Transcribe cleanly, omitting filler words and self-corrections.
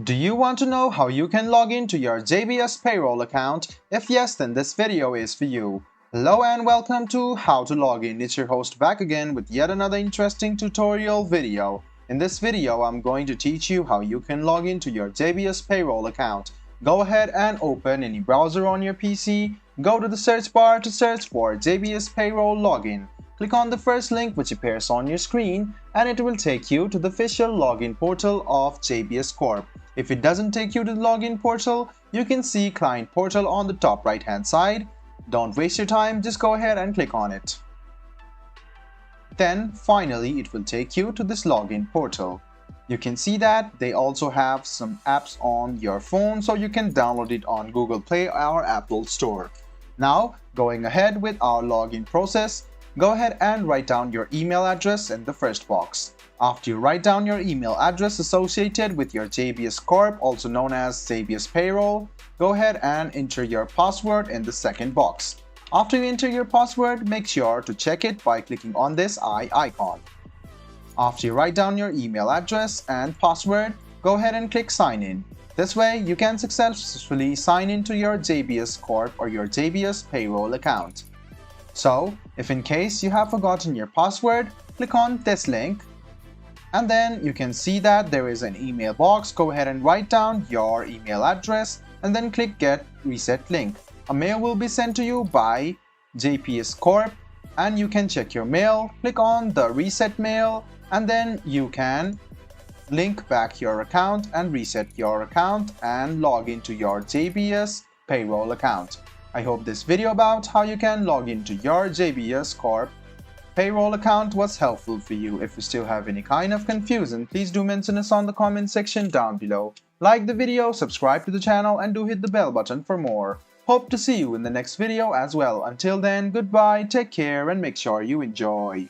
Do you want to know how you can log into your JBS Payroll account? If yes, then this video is for you. Hello and welcome to How to Log In. It's your host back again with yet another interesting tutorial video. In this video, I'm going to teach you how you can log into your JBS Payroll account. Go ahead and open any browser on your PC. Go to the search bar to search for JBS Payroll Login. Click on the first link which appears on your screen and it will take you to the official login portal of JBS Corp. If it doesn't take you to the login portal, you can see Client Portal on the top right hand side. Don't waste your time, just go ahead and click on it. Then finally it will take you to this login portal. You can see that they also have some apps on your phone, so you can download it on Google Play or Apple Store. Now going ahead with our login process, go ahead and write down your email address in the first box. After you write down your email address associated with your JBS Corp, also known as JBS Payroll, go ahead and enter your password in the second box. After you enter your password, make sure to check it by clicking on this eye icon. After you write down your email address and password, go ahead and click sign in. This way, you can successfully sign into your JBS Corp or your JBS Payroll account. So, if in case you have forgotten your password, click on this link and then you can see that there is an email box. Go ahead and write down your email address and then click Get Reset Link. A mail will be sent to you by JBS Corp and you can check your mail, click on the Reset Mail and then you can link back your account and reset your account and log into your JBS Payroll account. I hope this video about how you can log into your JBS Corp Payroll account was helpful for you. If you still have any kind of confusion, please do mention us on the comment section down below. Like the video, subscribe to the channel and do hit the bell button for more. Hope to see you in the next video as well. Until then, goodbye, take care and make sure you enjoy.